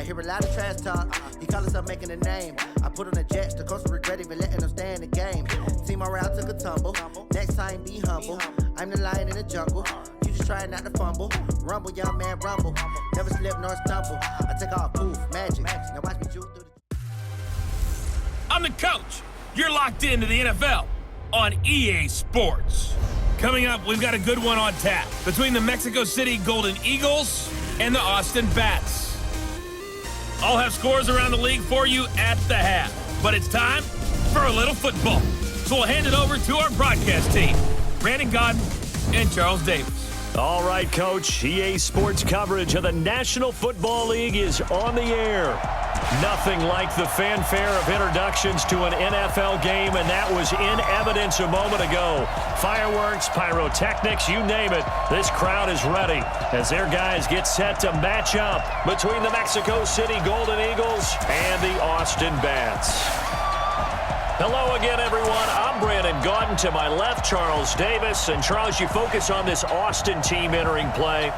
hear a lot of trash talk. He call himself making a name. I put on the Jets, the coach will regret even letting them stay in the game. Team morale took a tumble. Next time, be humble. I'm the lion in the jungle. You just try not to fumble. Rumble, young man, rumble. Never slip nor stumble. I take off, poof, magic. Now watch me juke through the... I'm the coach. You're locked into the NFL on EA Sports. Coming up, we've got a good one on tap between the Mexico City Golden Eagles and the Austin Bats. I'll have scores around the league for you at the half, but it's time for a little football. So we'll hand it over to our broadcast team, Brandon Godden and Charles Davis. All right, Coach. EA Sports coverage of the National Football League is on the air. Nothing like the fanfare of introductions to an NFL game, and that was in evidence a moment ago. Fireworks, pyrotechnics, you name it. This crowd is ready as their guys get set to match up between the Mexico City Golden Eagles and the Austin Bats. Hello again, everyone. I'm Brandon Godden. To my left, Charles Davis. And Charles, you focus on this Austin team entering play.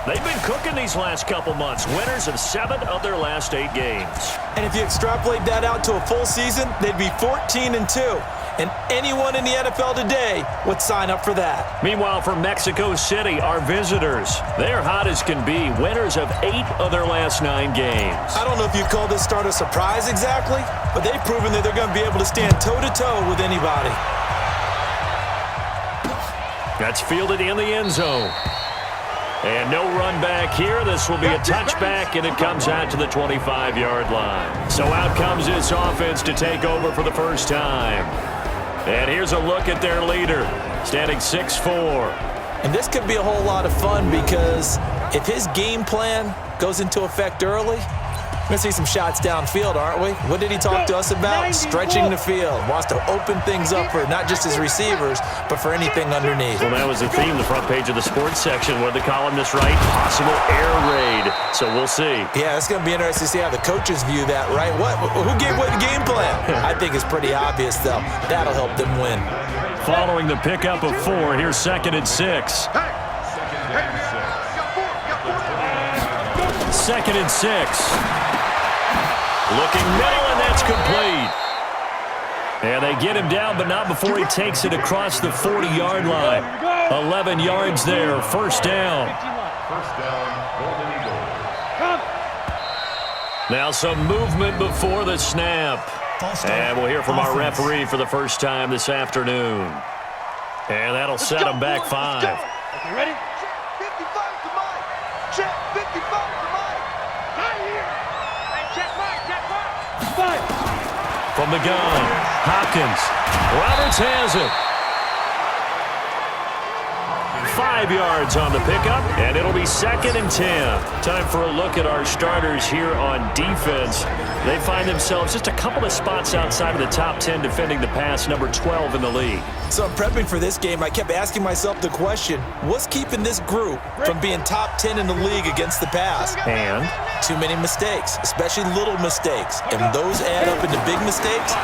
They've been cooking these last couple months. Winners of 7 of their last 8 games. And if you extrapolate that out to a full season, they'd be 14-2. And anyone in the NFL today would sign up for that. Meanwhile, for Mexico City, our visitors, they're hot as can be. Winners of 8 of their last 9 games. I don't know if you call this start a surprise exactly, but they've proven that they're going to be able to stand toe-to-toe with anybody. That's fielded in the end zone. And no run back here. This will be a touchback, and it comes out to the 25-yard line. So out comes this offense to take over for the first time. And here's a look at their leader, standing 6'4". And this could be a whole lot of fun because if his game plan goes into effect early, we're going to see some shots downfield, aren't we? What did he talk to us about? Stretching the field. Wants to open things up for not just his receivers, but for anything underneath. Well, that was the theme, the front page of the sports section, where the columnists write possible air raid. So we'll see. Yeah, it's going to be interesting to see how the coaches view that, right? Who gave what game plan? I think it's pretty obvious, though. That'll help them win. Following the pickup of 4, here's 2nd and 6. 2nd and 6. Looking middle, and that's complete. And they get him down, but not before he takes it across the 40-yard line. 11 yards there, first down. Now some movement before the snap. And we'll hear from our referee for the first time this afternoon. And that'll set them back 5. Okay, ready? Check 55 to Mike. Check 55 to Mike. Right here. Hey, check Mike. From the gun, Hopkins. Roberts has it. 5 yards on the pickup, and it'll be 2nd and 10. Time for a look at our starters here on defense. They find themselves just a couple of spots outside of the top 10 defending the pass, number 12 in the league. So I'm prepping for this game. I kept asking myself the question, what's keeping this group from being top 10 in the league against the pass? And? Too many mistakes, especially little mistakes. And those add up into big mistakes.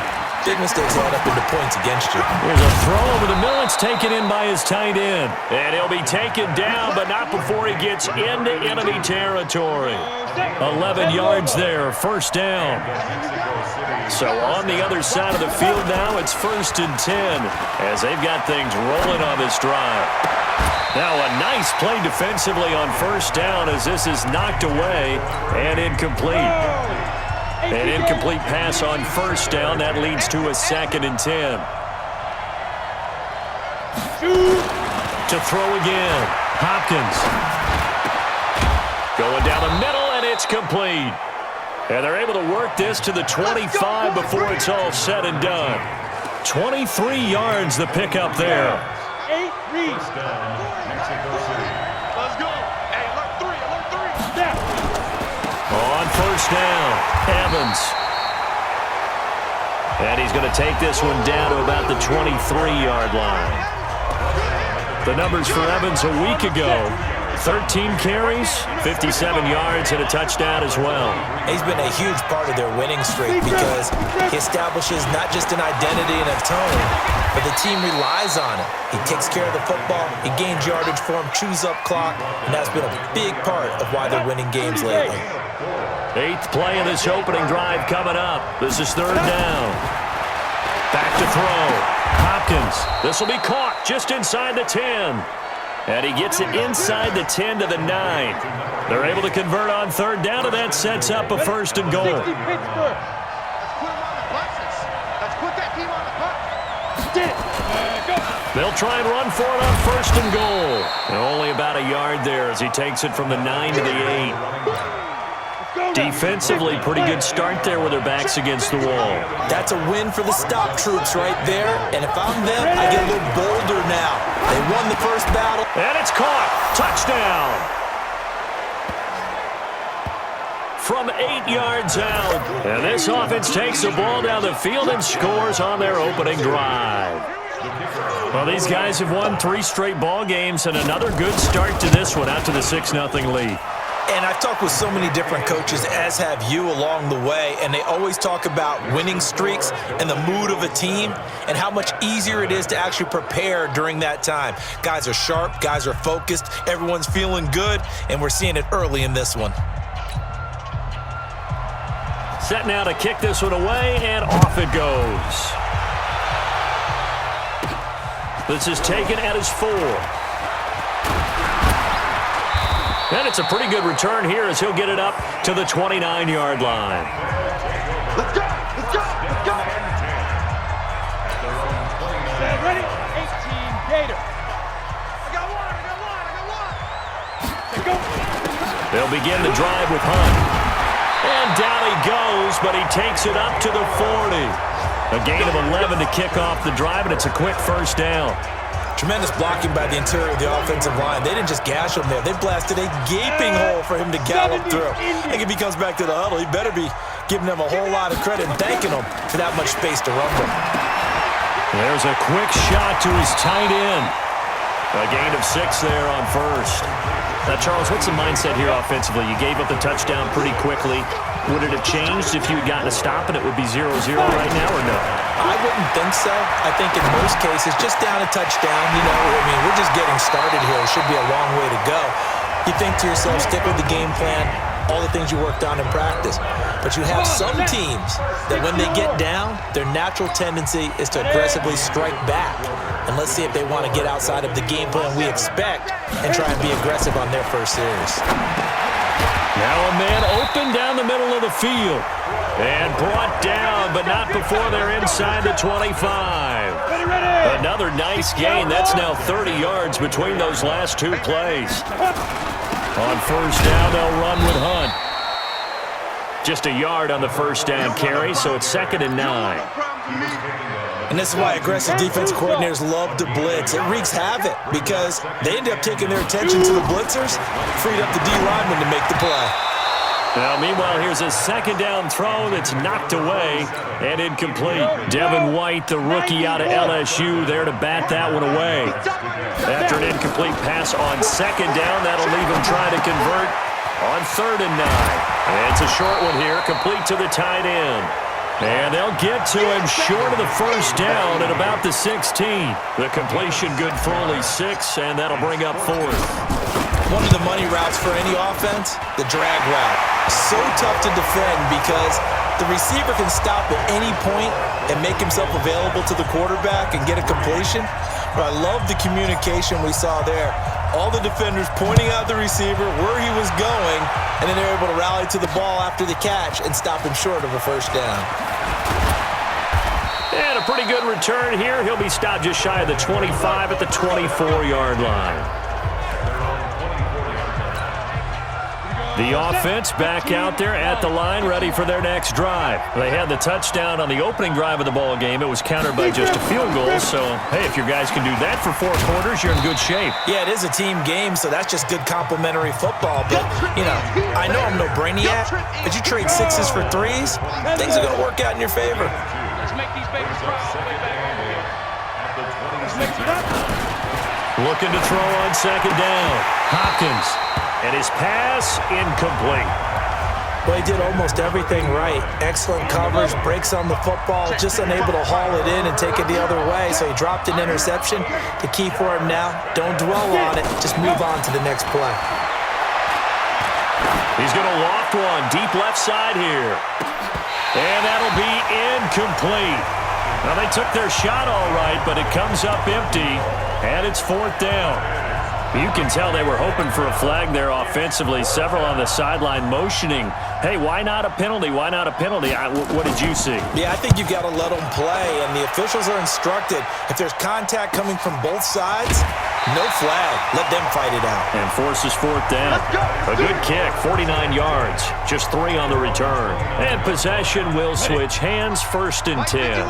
Big mistakes add up into points against you. Here's a throw over the middle. It's taken in by his tight end. And he'll be taken down, but not before he gets into enemy territory. 11 yards there, first down. So on the other side of the field now, it's 1st and 10 as they've got things rolling on this drive. Now a nice play defensively on first down as this is knocked away and incomplete. An incomplete pass on first down. That leads to a 2nd and 10. To throw again. Hopkins. Going down the middle, and it's complete. And they're able to work this to the 25 before it's all said and done. 23 yards the pickup there. 8 reads. Let's go. Hey, alert 3. Step. On first down, Evans. And he's going to take this one down to about the 23-yard line. The numbers for Evans a week ago, 13 carries, 57 yards, and a touchdown as well. He's been a huge part of their winning streak because he establishes not just an identity and a tone, but the team relies on it. He takes care of the football, he gains yardage for him, chews up clock, and that's been a big part of why they're winning games lately. 8th play of this opening drive coming up. This is 3rd down. Back to throw. Hopkins. This will be caught just inside the 10. And he gets it inside the 10 to the 9. They're able to convert on 3rd down, and that sets up a 1st and goal. Let's put that team on the bus. They'll try and run for it on 1st and goal. And only about a yard there as he takes it from the 9 to the 8. Defensively, pretty good start there with their backs against the wall. That's a win for the stop troops right there. And if I'm them, I get a little bolder now. They won the first battle. And it's caught. Touchdown. From 8 yards out. And this offense takes the ball down the field and scores on their opening drive. Well, these guys have won 3 straight ball games and another good start to this one out to the 6-0 lead. And I've talked with so many different coaches, as have you, along the way, and they always talk about winning streaks and the mood of a team and how much easier it is to actually prepare during that time. Guys are sharp, guys are focused, everyone's feeling good, and we're seeing it early in this one. Set now to kick this one away, and off it goes. This is taken at his 4. And it's a pretty good return here as he'll get it up to the 29-yard line. Let's go! Let's go! Let's go! Ready? 18, Gator. I got one! They'll begin the drive with Hunt. And down he goes, but he takes it up to the 40. A gain of 11 to kick off the drive, and it's a quick 1st down. Tremendous blocking by the interior of the offensive line. They didn't just gash him there. They blasted a gaping hole for him to gallop through. I think if he comes back to the huddle, he better be giving them a whole lot of credit and thanking them for that much space to rumble. There's a quick shot to his tight end. A gain of 6 there on 1st. Now, Charles, what's the mindset here offensively? You gave up the touchdown pretty quickly. Would it have changed if you had gotten a stop and it would be 0-0 right now, or no? I wouldn't think so. I think in most cases, just down a touchdown, you know, I mean, we're just getting started here. It should be a long way to go. You think to yourself, stick with the game plan, all the things you worked on in practice. But you have some teams that when they get down, their natural tendency is to aggressively strike back. And let's see if they want to get outside of the game plan we expect and try and be aggressive on their first series. Now a man open down the middle of the field. And brought down, but not before they're inside the 25. Another nice gain. That's now 30 yards between those last 2 plays. On 1st down, they'll run with Hunt. Just a yard on the 1st down carry, so it's 2nd and 9. And this is why aggressive defense coordinators love to blitz. It wreaks havoc because they end up taking their attention to the blitzers, freed up the D lineman to make the play. Now, meanwhile, here's a 2nd down throw that's knocked away and incomplete. Devin White, the rookie out of LSU, there to bat that one away. After an incomplete pass on 2nd down, that'll leave him trying to convert on 3rd and 9. And it's a short one here, complete to the tight end. And they'll get to him short of the 1st down at about the 16. The completion good for only 6, and that'll bring up 4th. One of the money routes for any offense, the drag route. So tough to defend because the receiver can stop at any point and make himself available to the quarterback and get a completion. But I love the communication we saw there. All the defenders pointing out the receiver, where he was going, and then they're able to rally to the ball after the catch and stop him short of a 1st down. And a pretty good return here. He'll be stopped just shy of the 25 at the 24-yard line. The offense back out there at the line, ready for their next drive. They had the touchdown on the opening drive of the ball game. It was countered by just a field goal. So, hey, if your guys can do that for 4 quarters, you're in good shape. Yeah, it is a team game, so that's just good complimentary football. But, you know, I know I'm no brainiac, but you trade 6s for 3s, things are going to work out in your favor. Let's make these babies cry all the way back. Let's mix it up. Looking to throw on 2nd down. Hopkins. And his pass incomplete. Well, he did almost everything right. Excellent coverage, breaks on the football, just unable to haul it in and take it the other way. So he dropped an interception. The key for him now, don't dwell on it. Just move on to the next play. He's going to loft one deep left side here. And that'll be incomplete. Now, they took their shot all right, but it comes up empty, and it's 4th down. You can tell they were hoping for a flag there offensively. Several on the sideline motioning, hey, why not a penalty? Why not a penalty? What did you see? Yeah, I think you've got to let them play, and the officials are instructed. If there's contact coming from both sides, no flag. Let them fight it out. And forces 4th down. A good kick, 49 yards. Just 3 on the return. And possession will switch hands, 1st and 10.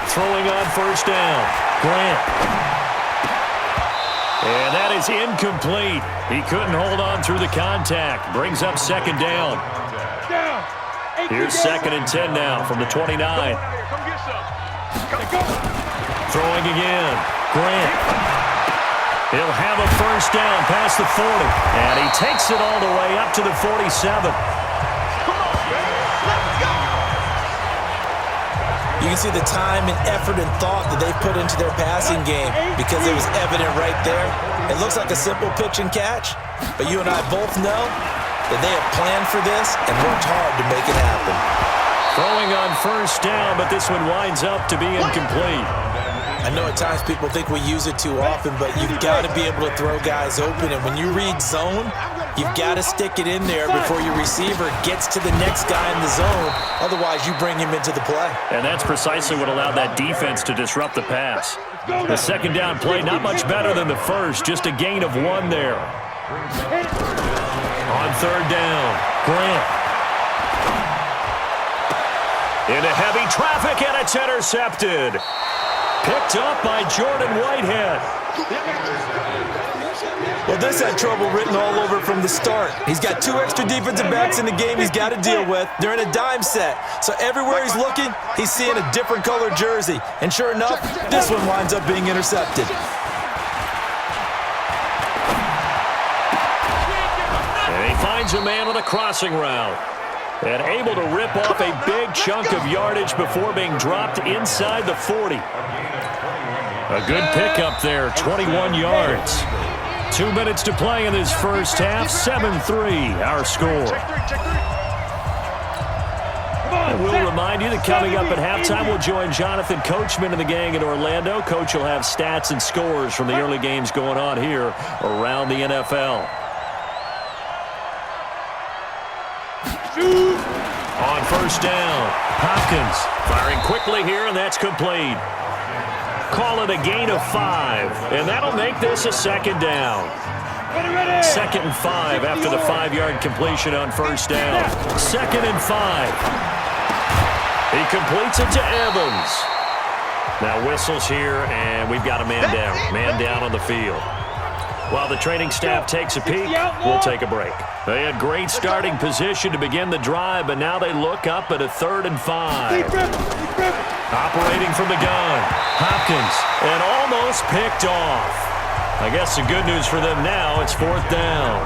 Throwing on 1st down. Grant. And that is incomplete. He couldn't hold on through the contact. Brings up 2nd down. Here's 2nd and 10 now from the 29. Throwing again. Grant. He'll have a 1st down past the 40. And he takes it all the way up to the 47. You can see the time and effort and thought that they've put into their passing game because it was evident right there. It looks like a simple pitch and catch, but you and I both know that they have planned for this and worked hard to make it happen. Throwing on 1st down, but this one winds up to be incomplete. I know at times people think we use it too often, but you've got to be able to throw guys open, and when you read zone, you've got to stick it in there before your receiver gets to the next guy in the zone. Otherwise, you bring him into the play. And that's precisely what allowed that defense to disrupt the pass. The 2nd down play, not much better than the first, just a gain of 1 there. On 3rd down, Grant. Into heavy traffic, and it's intercepted. Picked up by Jordan Whitehead. Well, this had trouble written all over from the start. He's got 2 extra defensive backs in the game he's got to deal with. They're in a dime set. So everywhere he's looking, he's seeing a different colored jersey. And sure enough, this one winds up being intercepted. And he finds a man on a crossing route. And able to rip off a big chunk of yardage before being dropped inside the 40. A good pickup there, 21 yards. 2 minutes to play in this first half, 7-3 our score. And we'll remind you that coming up at halftime, we'll join Jonathan Coachman and the gang in Orlando. Coach will have stats and scores from the early games going on here around the NFL. On 1st down, Hopkins firing quickly here, and that's complete. Call it a gain of 5, and that'll make this a 2nd down. 2nd and 5 after the 5-yard completion on 1st down. 2nd and 5. He completes it to Evans. Now whistles here, and we've got a man down. Man down on the field. While the training staff takes a peek, we'll take a break. They had great starting position to begin the drive, but now they look up at a 3rd and 5. Operating from the gun, Hopkins, and almost picked off. I guess the good news for them now, it's 4th down.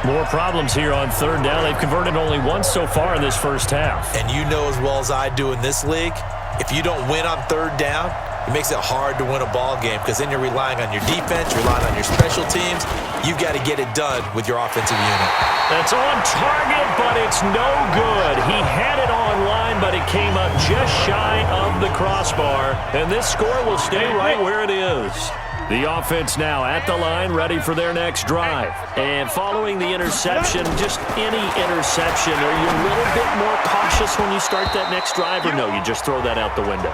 More problems here on 3rd down. They've converted only once so far in this first half. And you know as well as I do in this league, if you don't win on 3rd down, it makes it hard to win a ball game because then you're relying on your defense, you're relying on your special teams. You've got to get it done with your offensive unit. That's on target, but it's no good. He had it on line, but it came up just shy of the crossbar, and this score will stay right where it is. The offense now at the line, ready for their next drive. And following the interception, just any interception, are you a little bit more cautious when you start that next drive, or no, you just throw that out the window?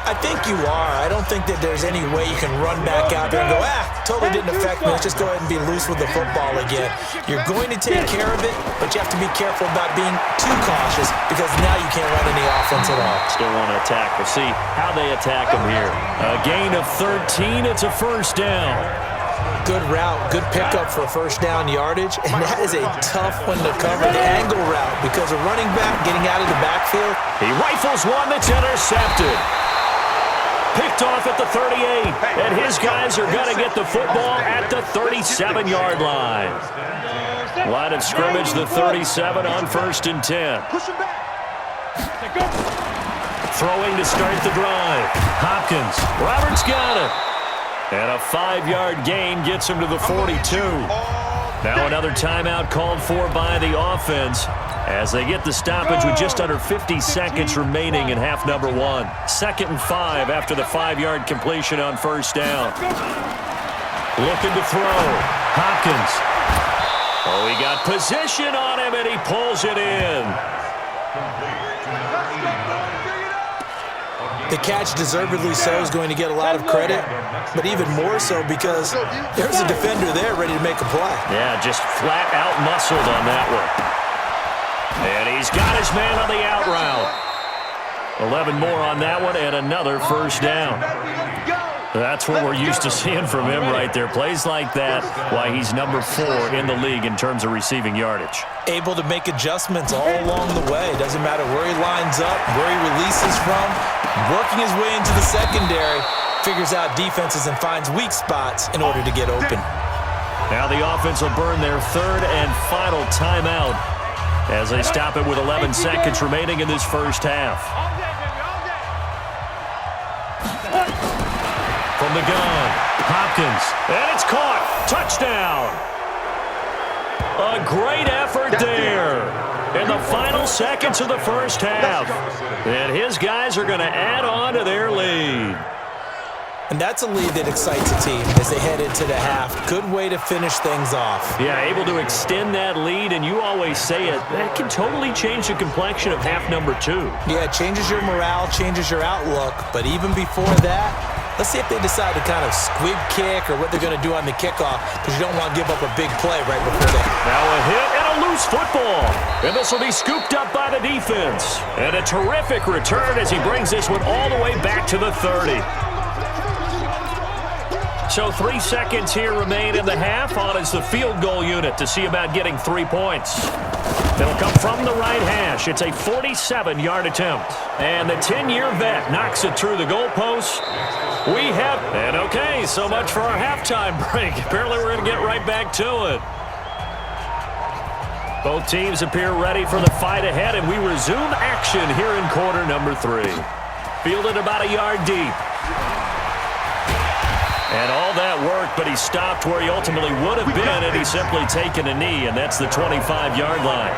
I think you are. I don't think that there's any way you can run back out there and go, totally didn't affect me. Let's just go ahead and be loose with the football again. You're going to take care of it, but you have to be careful about being too cautious because now you can't run any offense at all. Still want to attack. We'll see how they attack them here. A gain of 13. It's a 1st down. Good route, good pickup for 1st down yardage, and that is a tough one to cover, the angle route, because a running back getting out of the backfield. He rifles one that's intercepted. Picked off at the 38, and his guys are going to get the football at the 37-yard line. Line of scrimmage, the 37 on 1st and 10. Throwing to start the drive. Hopkins. Roberts got it. And a 5-yard gain gets him to the 42. Now another timeout called for by the offense as they get the stoppage with just under 50 seconds remaining in half number 1. 2nd and 5 after the 5-yard completion on first down. Looking to throw. Hopkins. Oh, he got position on him, and he pulls it in. The catch, deservedly so, is going to get a lot of credit, but even more so because there's a defender there ready to make a play. Yeah, just flat out muscled on that one. And he's got his man on the out route. 11 more on that one, and another first down. That's what we're used to seeing from him right there. Plays like that, why he's number 4 in the league in terms of receiving yardage. Able to make adjustments all along the way. Doesn't matter where he lines up, where he releases from. Working his way into the secondary, figures out defenses and finds weak spots in order to get open. Now the offense will burn their 3rd and final timeout as they stop it with 11 seconds remaining in this first half. From the gun, Hopkins, and it's caught. Touchdown. A great effort there in the final seconds of the first half. And his guys are going to add on to their lead. And that's a lead that excites a team as they head into the half. Good way to finish things off. Yeah, able to extend that lead, and you always say it, that can totally change the complexion of half number 2. Yeah, it changes your morale, changes your outlook. But even before that, let's see if they decide to kind of squib kick or what they're going to do on the kickoff, because you don't want to give up a big play right before that. Now a hit and a loose football. And this will be scooped up by the defense. And a terrific return as he brings this one all the way back to the 30. So 3 seconds here remain in the half. On is the field goal unit to see about getting 3 points. It'll come from the right hash. It's a 47-yard attempt. And the 10-year vet knocks it through the goalpost. We have, and okay, so much for our halftime break. Apparently we're going to get right back to it. Both teams appear ready for the fight ahead, and we resume action here in quarter number 3. Fielded about a yard deep. And all that work, but he stopped where he ultimately would have been had he simply taken a knee, and that's the 25-yard line.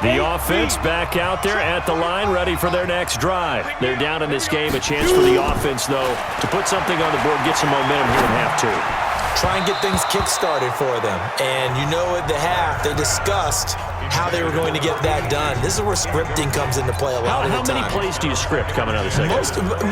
The offense back out there at the line, ready for their next drive. They're down in this game. A chance for the offense, though, to put something on the board, get some momentum here in half 2. Try and get things kick-started for them. And you know at the half, they discussed how they were going to get that done. This is where scripting comes into play a lot of the time. How many plays do you script coming out of the second?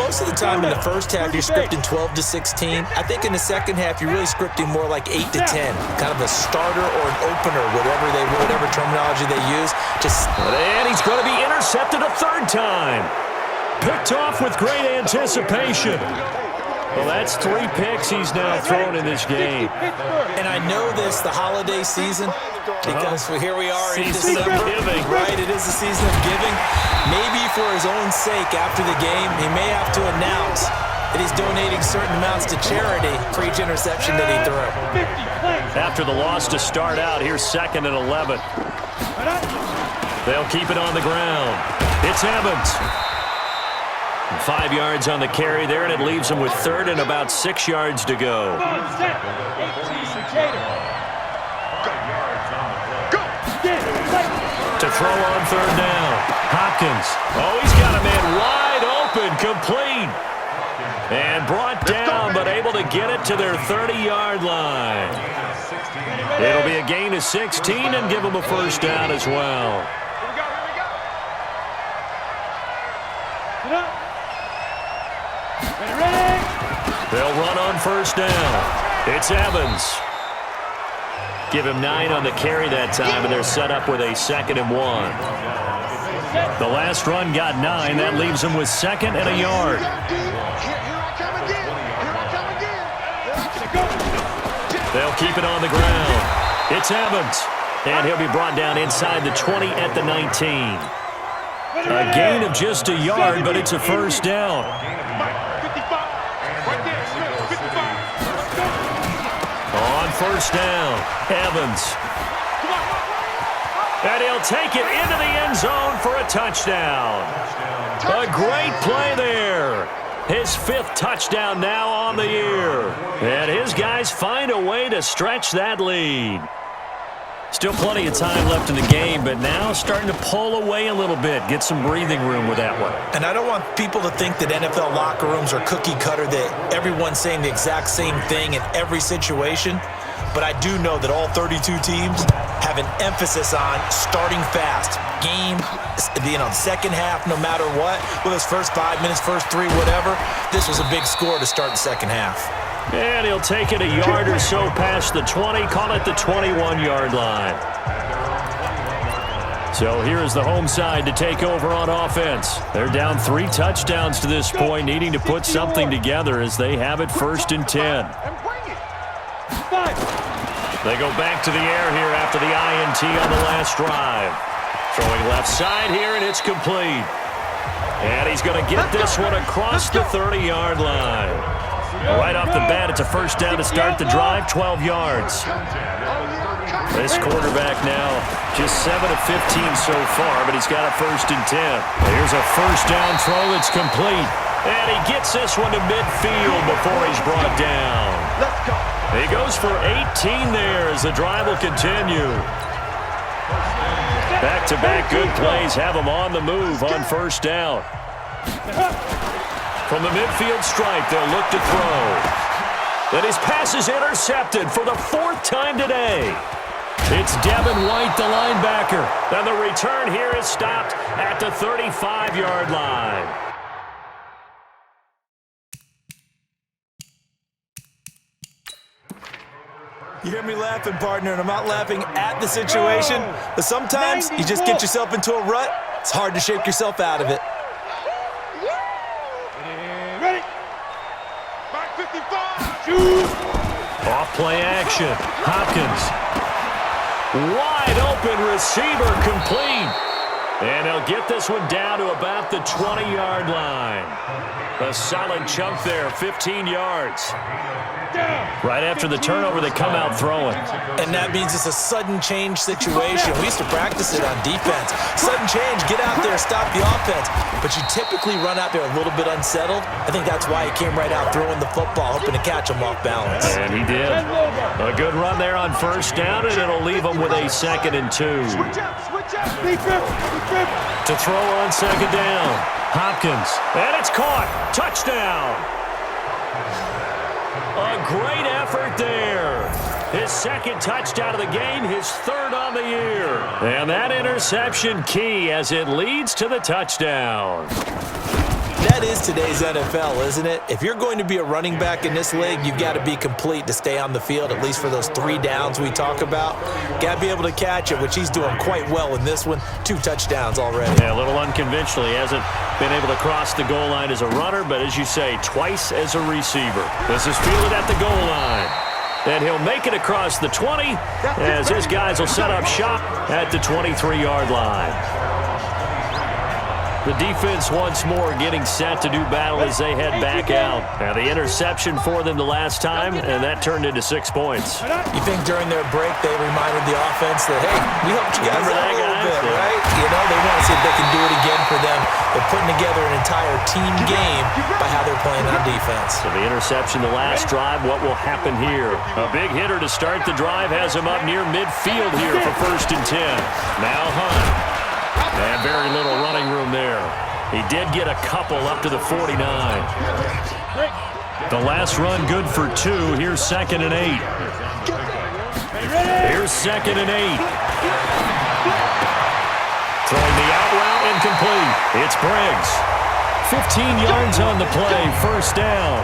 Most of the time in the first half, you're scripting 12 to 16. I think in the second half, you're really scripting more like 8 to 10. Kind of a starter or an opener, whatever terminology they use. And he's going to be intercepted a 3rd time. Picked off with great anticipation. Well, that's 3 picks he's now thrown in this game. And I know this, the holiday season, because here we are in December. Giving. Right, it is the season of giving. Maybe for his own sake after the game, he may have to announce that he's donating certain amounts to charity for each interception that he threw. After the loss to start out, here's 2nd and 11. They'll keep it on the ground. It's Evans. 5 yards on the carry there, and it leaves him with 3rd and about 6 yards to go. To throw on 3rd down. Hopkins. Oh, he's got a man wide open, complete. And brought down, but able to get it to their 30-yard line. It'll be a gain of 16 and give them a first down as well. They'll run on first down. It's Evans. Give him 9 on the carry that time, and they're set up with a 2nd and 1. The last run got 9. That leaves him with 2nd and a yard. They'll keep it on the ground. It's Evans. And he'll be brought down inside the 20 at the 19. A gain of just a yard, but it's a first down. On first down, Evans. And he'll take it into the end zone for a touchdown. A great play there. His 5th touchdown now on the year. And his guys find a way to stretch that lead. Still plenty of time left in the game, but now starting to pull away a little bit. Get some breathing room with that one. And I don't want people to think that NFL locker rooms are cookie cutter, that everyone's saying the exact same thing in every situation. But I do know that all 32 teams have an emphasis on starting fast. Game, second half, no matter what. Whether it's first 5 minutes, first 3, whatever. This was a big score to start the second half. And he'll take it a yard or so past the 20, call it the 21-yard line. So here is the home side to take over on offense. They're down 3 touchdowns to this point, needing to put something together as they have it 1st and 10. They go back to the air here after the INT on the last drive. Throwing left side here, and it's complete. And he's going to get this one across the 30-yard line. Right off the bat, it's a first down to start the drive, 12 yards. This quarterback now just 7 of 15 so far, but he's got a 1st and 10. Here's a first down throw that's complete. And he gets this one to midfield before he's brought down. He goes for 18 there as the drive will continue. Back-to-back good plays have him on the move on first down. From the midfield stripe, they'll look to throw. Then his pass is intercepted for the 4th time today. It's Devin White, the linebacker. And the return here is stopped at the 35-yard line. You hear me laughing, partner, and I'm not laughing at the situation, but sometimes you just get yourself into a rut. It's hard to shake yourself out of it. Ready? Back 55. Shoot. Off play action. Hopkins. Wide open receiver complete. And they'll get this one down to about the 20-yard line. A solid chunk there, 15 yards. Right after the turnover, they come out throwing. And that means it's a sudden change situation. We used to practice it on defense. Sudden change, get out there, stop the offense. But you typically run out there a little bit unsettled. I think that's why he came right out throwing the football, hoping to catch him off balance. And he did. A good run there on first down, and it'll leave him with a 2nd and 2. To throw on second down. Hopkins. And it's caught. Touchdown. A great effort there. His 2nd touchdown of the game, his 3rd on the year. And that interception key as it leads to the touchdown. That is today's NFL, isn't it? If you're going to be a running back in this league, you've got to be complete to stay on the field, at least for those 3 downs we talk about. Got to be able to catch it, which he's doing quite well in this one. 2 touchdowns already. Yeah, a little unconventional. He hasn't been able to cross the goal line as a runner, but as you say, twice as a receiver. This is fielded at the goal line. And he'll make it across the 20 as his guys will set up shop at the 23-yard line. The defense once more getting set to do battle as they head back out. Now the interception for them the last time, and that turned into 6 points. You think during their break they reminded the offense that, hey, we helped you guys out a little bit, right? You know, they want to see if they can do it again for them. They're putting together an entire team game by how they're playing on defense. So the interception the last drive, what will happen here? A big hitter to start the drive has him up near midfield here for 1st and 10. Now Hunt. And very little running room there. He did get a couple up to the 49. The last run good for 2. Here's 2nd and 8. Here's 2nd and 8. Throwing the out route incomplete. It's Briggs. 15 yards on the play. 1st down.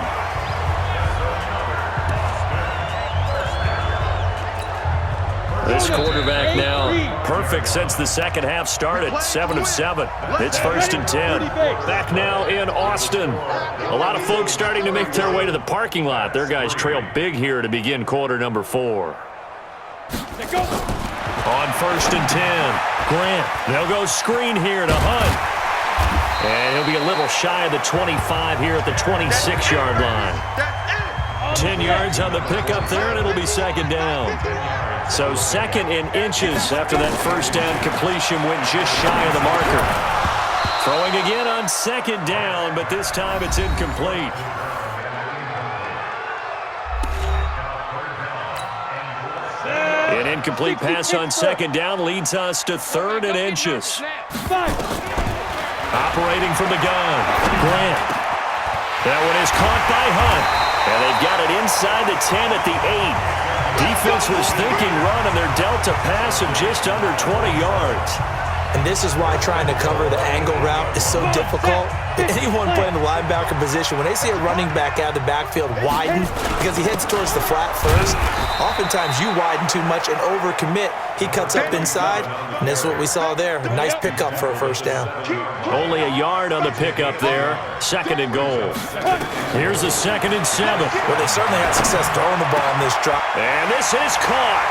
This quarterback now perfect since the second half started. 7 of 7. It's 1st and 10. Back now in Austin. A lot of folks starting to make their way to the parking lot. Their guys trail big here to begin quarter number 4. On 1st and 10. Grant. They'll go screen here to Hunt. And he'll be a little shy of the 25 here at the 26-yard line. 10 yards on the pickup there, and it'll be 2nd down. So 2nd in inches after that 1st down completion went just shy of the marker. Throwing again on second down, but this time it's incomplete. An incomplete pass on second down leads us to 3rd and inches. Operating from the gun, Grant. That one is caught by Hunt. And they've got it inside the 10 at the 8. Defense was thinking run, and they're dealt a pass of just under 20 yards. And this is why trying to cover the angle route is so difficult. Anyone playing the linebacker position, when they see a running back out of the backfield widen because he heads towards the flat first, oftentimes you widen too much and overcommit. He cuts up inside, and that's what we saw there. A nice pickup for a first down. Only a yard on the pickup there. 2nd and goal. Here's the 2nd and 7. Well, they certainly had success throwing the ball on this drop. And this is caught.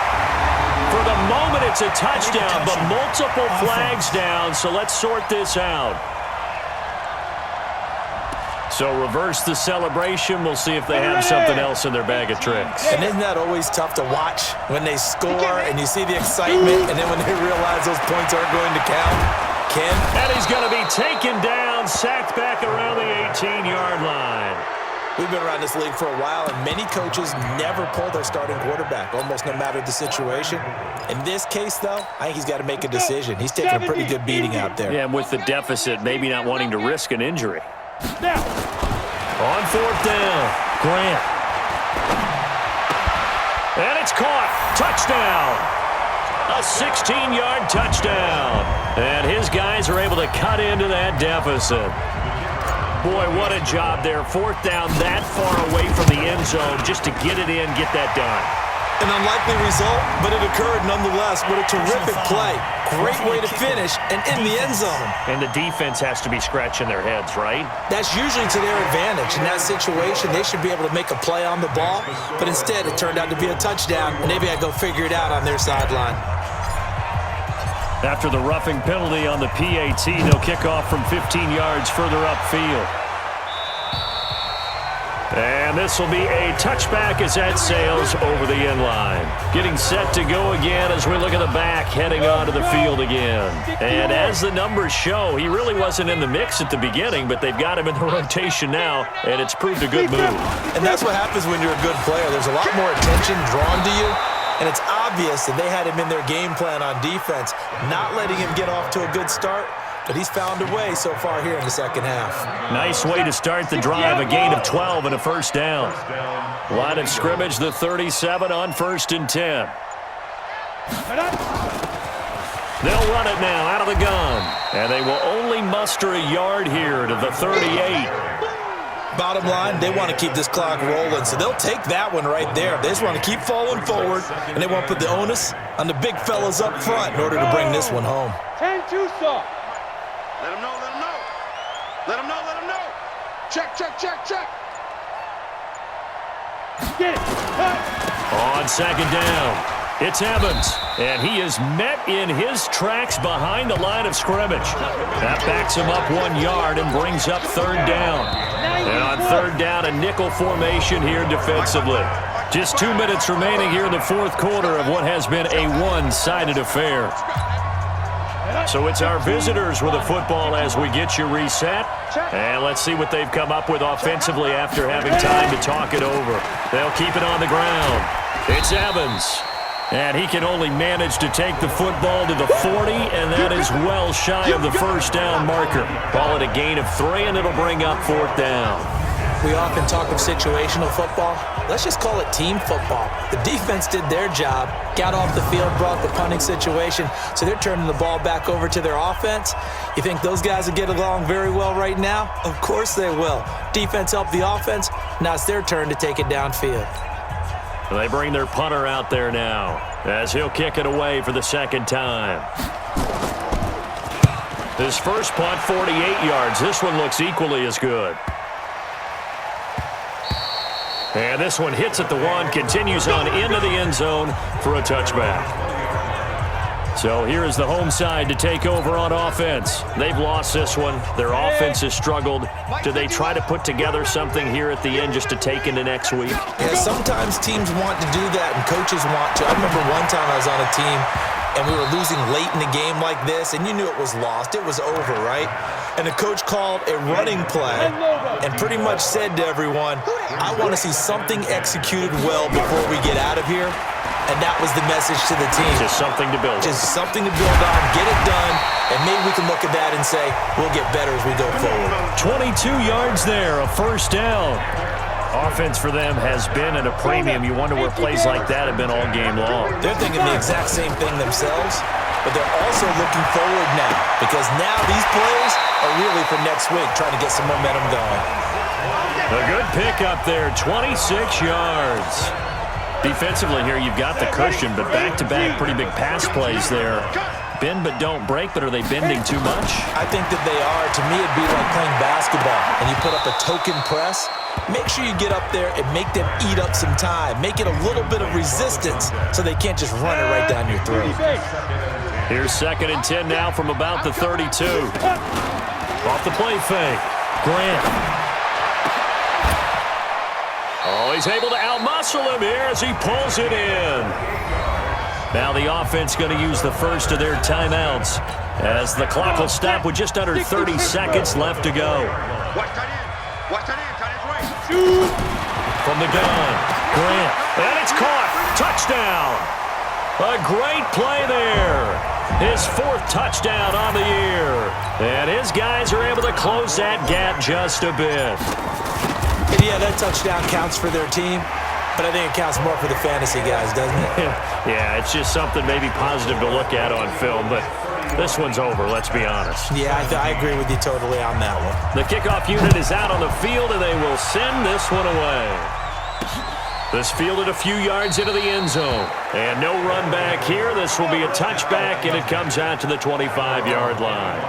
For the moment, it's a touchdown, but multiple flags down, so let's sort this out. So reverse the celebration. We'll see if they have something else in their bag of tricks. And isn't that always tough to watch when they score and you see the excitement, and then when they realize those points aren't going to count? Ken? And he's going to be taken down, sacked back around the 18-yard line. We've been around this league for a while, and many coaches never pull their starting quarterback, almost no matter the situation. In this case, though, I think he's got to make a decision. He's taking a pretty good beating out there. Yeah, and with the deficit, maybe not wanting to risk an injury. On 4th down, Grant. And it's caught. Touchdown. A 16-yard touchdown. And his guys are able to cut into that deficit. Boy, what a job there. 4th down that far away from the end zone just to get it in, get that done. An unlikely result, but it occurred nonetheless. What a terrific play. Great way to finish and in the end zone. And the defense has to be scratching their heads, right? That's usually to their advantage. In that situation, they should be able to make a play on the ball, but instead it turned out to be a touchdown, and they've got to go figure it out on their sideline. After the roughing penalty on the PAT, they'll kick off from 15 yards further upfield. And this will be a touchback as that sails over the end line. Getting set to go again as we look at the back, heading onto the field again. And as the numbers show, he really wasn't in the mix at the beginning, but they've got him in the rotation now, and it's proved a good move. And that's what happens when you're a good player. There's a lot more attention drawn to you, and it's obvious that they had him in their game plan on defense, not letting him get off to a good start. But he's found a way so far here in the second half. Nice way to start the drive, a gain of 12 and a first down. Line of scrimmage, the 37 on 1st and 10. They'll run it now out of the gun. And they will only muster a yard here to the 38. Bottom line, they want to keep this clock rolling, so they'll take that one right there. They just want to keep falling forward, and they want to put the onus on the big fellas up front in order to bring this one home. 10-2 stop. Let him know, let him know. Let him know, let him know. Check, check, check, check. Get it. On 2nd down, it's Evans, and he is met in his tracks behind the line of scrimmage. That backs him up 1 yard and brings up 3rd down. And on 3rd down, a nickel formation here defensively. Just 2 minutes remaining here in the 4th quarter of what has been a one-sided affair. So it's our visitors with the football as we get you reset. And let's see what they've come up with offensively after having time to talk it over. They'll keep it on the ground. It's Evans. And he can only manage to take the football to the 40, and that is well shy of the first down marker. Call it a gain of 3, and it'll bring up 4th down. We often talk of situational football. Let's just call it team football. The defense did their job, got off the field, brought the punting situation, so they're turning the ball back over to their offense. You think those guys will get along very well right now? Of course they will. Defense helped the offense. Now it's their turn to take it downfield. They bring their punter out there now as he'll kick it away for the 2nd time. His first punt, 48 yards. This one looks equally as good. And this one hits at the 1, continues on into the end zone for a touchback. So here is the home side to take over on offense. They've lost this one. Their offense has struggled. Do they try to put together something here at the end just to take into next week? Yeah, sometimes teams want to do that and coaches want to. I remember one time I was on a team and we were losing late in the game like this, and you knew it was lost. It was over, right? And the coach called a running play and pretty much said to everyone, I want to see something executed well before we get out of here. And that was the message to the team. Just something to build on. Just something to build on, get it done, and maybe we can look at that and say, we'll get better as we go forward. 22 yards there, a first down. Offense for them has been at a premium. You wonder where plays like that have been all game long. They're thinking the exact same thing themselves, but they're also looking forward now, because now these plays are really for next week, trying to get some momentum going. A good pick up there, 26 yards. Defensively here, you've got the cushion, but back-to-back pretty big pass plays there. Bend but don't break, but are they bending too much? I think that they are. To me, it'd be like playing basketball, and you put up a token press. Make sure you get up there and make them eat up some time. Make it a little bit of resistance so they can't just run it right down your throat. Here's 2nd and 10 now from about the 32. Off the play fake. Grant. Oh, he's able to outmuscle him here as he pulls it in. Now the offense going to use the first of their timeouts as the clock will stop with just under 30 seconds left to go. From the gun, Grant, and it's caught. Touchdown. A great play there. His 4th touchdown on the year. And his guys are able to close that gap just a bit. Yeah, that touchdown counts for their team, but I think it counts more for the fantasy guys, doesn't it? Yeah, it's just something maybe positive to look at on film, but this one's over, let's be honest. Yeah, I agree with you totally on that one. The kickoff unit is out on the field, and they will send this one away. This fielded a few yards into the end zone. And no run back here. This will be a touchback, and it comes out to the 25-yard line.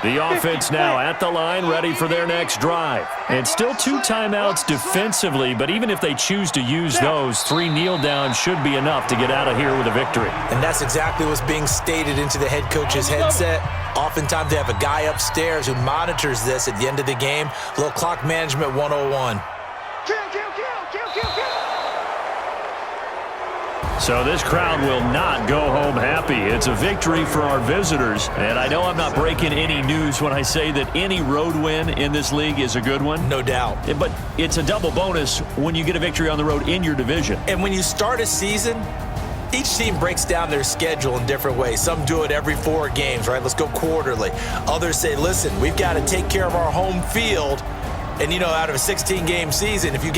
The offense now at the line, ready for their next drive. And still 2 timeouts defensively, but even if they choose to use those, 3 kneel downs should be enough to get out of here with a victory. And that's exactly what's being stated into the head coach's headset. Oftentimes they have a guy upstairs who monitors this at the end of the game. A little clock management 101. So this crowd will not go home happy. It's a victory for our visitors. And I know I'm not breaking any news when I say that any road win in this league is a good one. No doubt. But it's a double bonus when you get a victory on the road in your division. And when you start a season, each team breaks down their schedule in different ways. Some do it every 4 games, right? Let's go quarterly. Others say, listen, we've got to take care of our home field. And, you know, out of a 16-game season, if you get